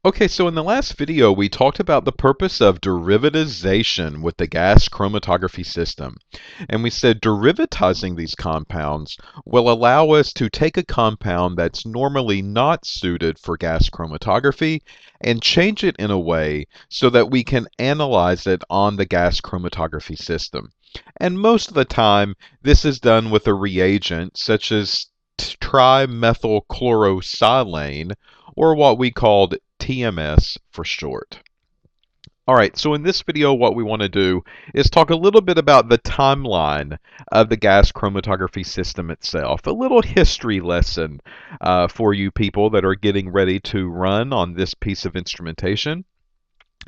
Okay, so in the last video, we talked about the purpose of derivatization with the gas chromatography system. And we said derivatizing these compounds will allow us to take a compound that's normally not suited for gas chromatography and change it in a way so that we can analyze it on the gas chromatography system. And most of the time, this is done with a reagent such as trimethylchlorosilane, or what we called TMS for short. All right, so in this video, what we want to do is talk a little bit about the timeline of the gas chromatography system itself, a little history lesson for you people that are getting ready to run on this piece of instrumentation.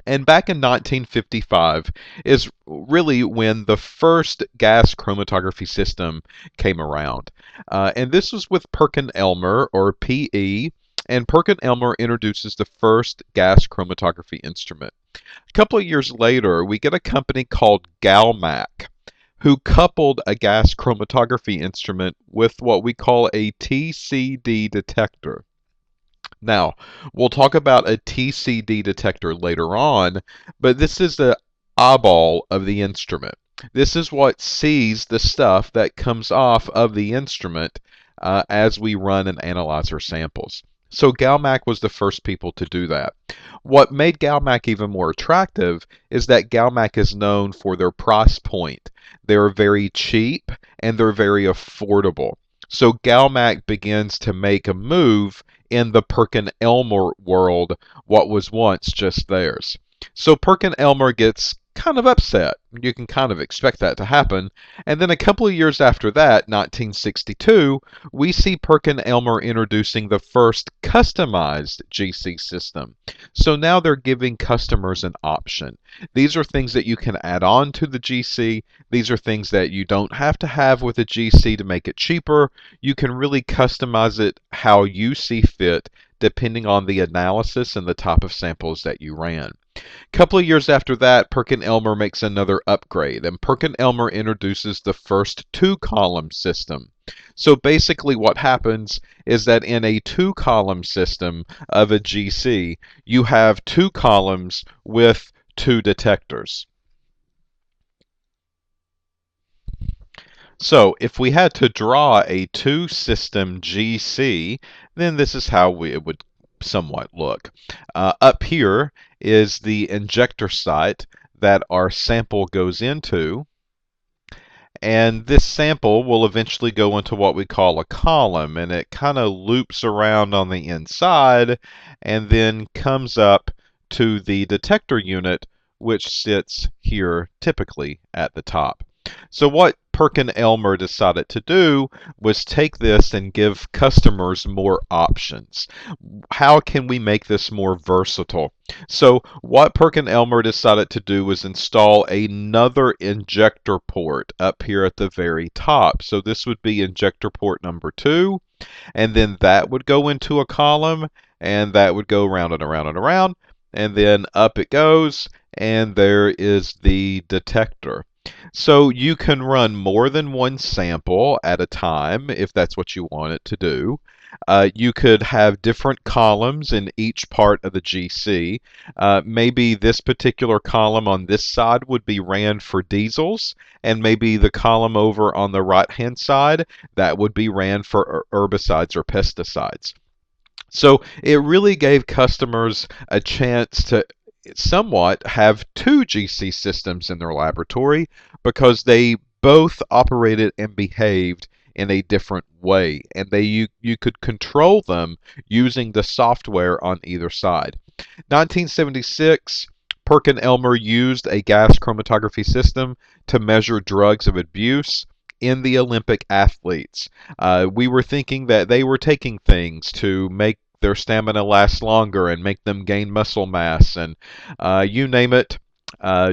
And back in 1955 is really when the first gas chromatography system came around. And this was with Perkin-Elmer, or PE, and Perkin-Elmer introduces the first gas chromatography instrument. A couple of years later, we get a company called Galmac, who coupled a gas chromatography instrument with what we call a TCD detector. Now, we'll talk about a TCD detector later on, but this is the eyeball of the instrument. This is what sees the stuff that comes off of the instrument as we run and analyze our samples. So Galmac was the first people to do that. What made Galmac even more attractive is that Galmac is known for their price point. They're very cheap and they're very affordable. So Galmac begins to make a move in the Perkin-Elmer world, what was once just theirs. So Perkin-Elmer gets kind of upset. You can kind of expect that to happen. And then a couple of years after that, 1962, we see Perkin-Elmer introducing the first customized GC system. So now they're giving customers an option. These are things that you can add on to the GC. These are things that you don't have to have with a GC to make it cheaper. You can really customize it how you see fit depending on the analysis and the type of samples that you ran. A couple of years after that, Perkin-Elmer makes another upgrade, and Perkin-Elmer introduces the first two-column system. So basically what happens is that in a two-column system of a GC, you have two columns with two detectors. So if we had to draw a two-system GC, then this is how it would somewhat look. Up here is the injector site that our sample goes into, and this sample will eventually go into what we call a column, and it kind of loops around on the inside and then comes up to the detector unit, which sits here typically at the top. So what Perkin-Elmer decided to do was take this and give customers more options. How can we make this more versatile? So what Perkin-Elmer decided to do was install another injector port up here at the very top. So this would be injector port number 2, and then that would go into a column, and that would go around and around and around, and then up it goes, and there is the detector. So you can run more than one sample at a time if that's what you want it to do. You could have different columns in each part of the GC. Maybe this particular column on this side would be ran for diesels, and maybe the column over on the right-hand side, that would be ran for herbicides or pesticides. So it really gave customers a chance to somewhat have two GC systems in their laboratory because they both operated and behaved in a different way, and you could control them using the software on either side. 1976, Perkin-Elmer used a gas chromatography system to measure drugs of abuse in the Olympic athletes. We were thinking that they were taking things to make their stamina last longer and make them gain muscle mass, and you name it,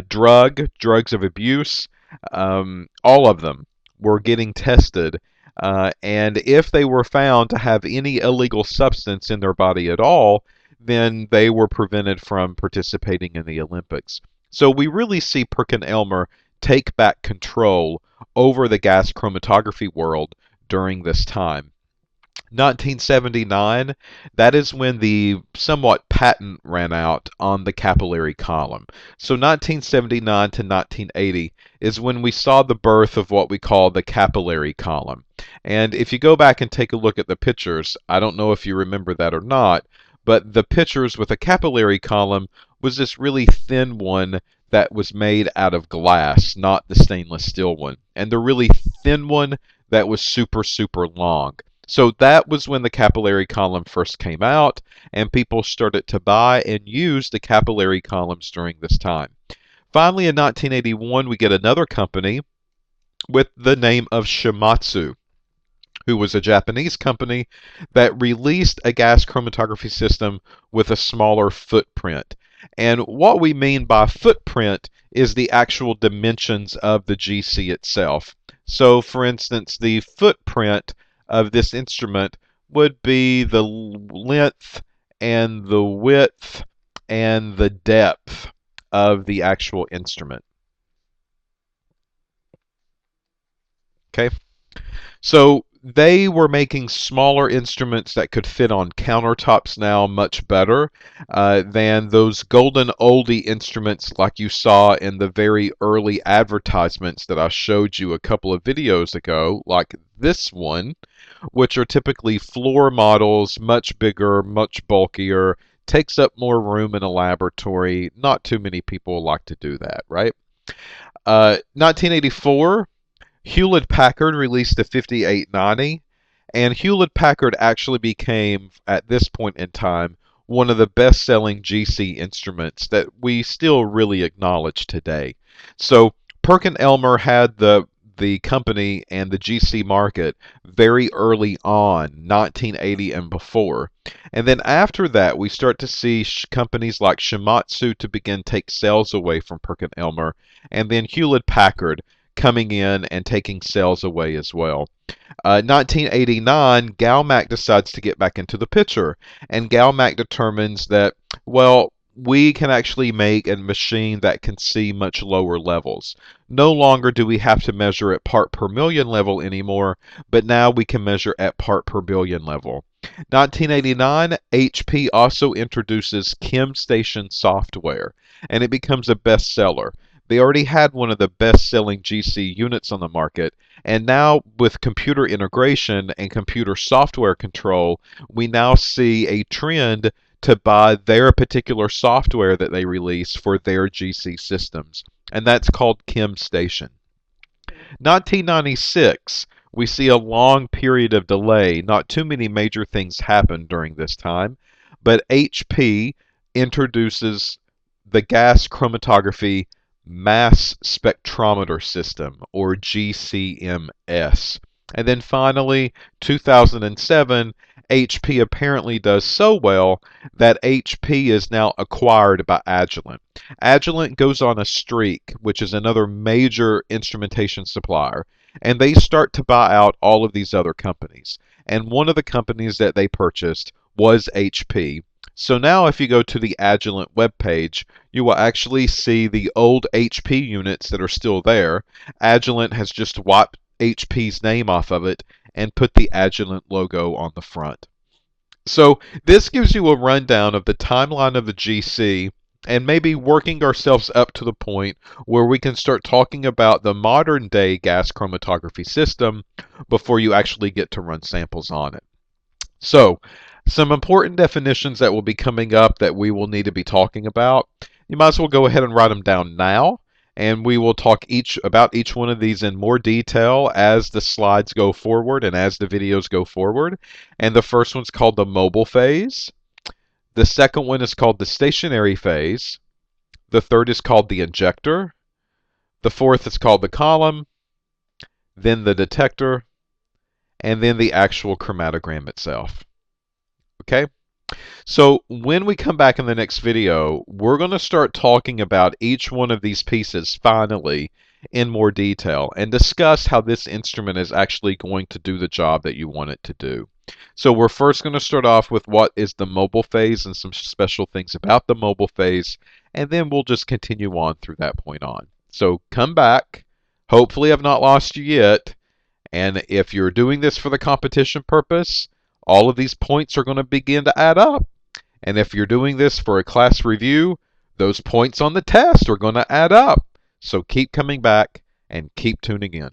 drugs of abuse, all of them were getting tested. And if they were found to have any illegal substance in their body at all, then they were prevented from participating in the Olympics. So we really see Perkin-Elmer take back control over the gas chromatography world during this time. 1979, that is when the somewhat patent ran out on the capillary column. So 1979 to 1980 is when we saw the birth of what we call the capillary column. And if you go back and take a look at the pictures, I don't know if you remember that or not, but the pictures with a capillary column was this really thin one that was made out of glass, not the stainless steel one. And the really thin one that was super, super long. So that was when the capillary column first came out, and people started to buy and use the capillary columns during this time. Finally, in 1981, we get another company with the name of Shimasu, who was a Japanese company that released a gas chromatography system with a smaller footprint. And what we mean by footprint is the actual dimensions of the GC itself. So, for instance, the footprint of this instrument would be the length and the width and the depth of the actual instrument. Okay? So they were making smaller instruments that could fit on countertops now much better than those golden oldie instruments like you saw in the very early advertisements that I showed you a couple of videos ago, like this one, which are typically floor models, much bigger, much bulkier, takes up more room in a laboratory. Not too many people like to do that, right? 1984. Hewlett Packard released the 5890, and Hewlett Packard actually became, at this point in time, one of the best selling GC instruments that we still really acknowledge today. So Perkin-Elmer had the company and the GC market very early on, 1980 and before. And then after that, we start to see companies like Shimasu to begin take sales away from Perkin-Elmer, and then Hewlett Packard coming in and taking sales away as well. 1989, Galmac decides to get back into the picture, and Galmac determines that, well, we can actually make a machine that can see much lower levels. No longer do we have to measure at part per million level anymore, but now we can measure at part per billion level. 1989, HP also introduces ChemStation software, and it becomes a bestseller. They already had one of the best-selling GC units on the market, and now with computer integration and computer software control, we now see a trend to buy their particular software that they release for their GC systems, and that's called ChemStation. 1996, we see a long period of delay. Not too many major things happened during this time, but HP introduces the gas chromatography mass spectrometer system, or GCMS. And then finally, 2007, HP apparently does so well that HP is now acquired by Agilent. Agilent goes on a streak, which is another major instrumentation supplier, and they start to buy out all of these other companies. And one of the companies that they purchased was HP. So now if you go to the Agilent webpage, you will actually see the old HP units that are still there. Agilent has just wiped HP's name off of it and put the Agilent logo on the front. So this gives you a rundown of the timeline of the GC and maybe working ourselves up to the point where we can start talking about the modern day gas chromatography system before you actually get to run samples on it. So, some important definitions that will be coming up that we will need to be talking about. You might as well go ahead and write them down now, and we will talk about each one of these in more detail as the slides go forward and as the videos go forward. And the first one's called the mobile phase. The second one is called the stationary phase. The third is called the injector. The fourth is called the column, then the detector, and then the actual chromatogram itself. Okay? So when we come back in the next video, we're going to start talking about each one of these pieces finally in more detail and discuss how this instrument is actually going to do the job that you want it to do. So we're first going to start off with what is the mobile phase and some special things about the mobile phase, and then we'll just continue on through that point on. So come back. Hopefully I've not lost you yet. And if you're doing this for the competition purpose, all of these points are going to begin to add up. And if you're doing this for a class review, those points on the test are going to add up. So keep coming back and keep tuning in.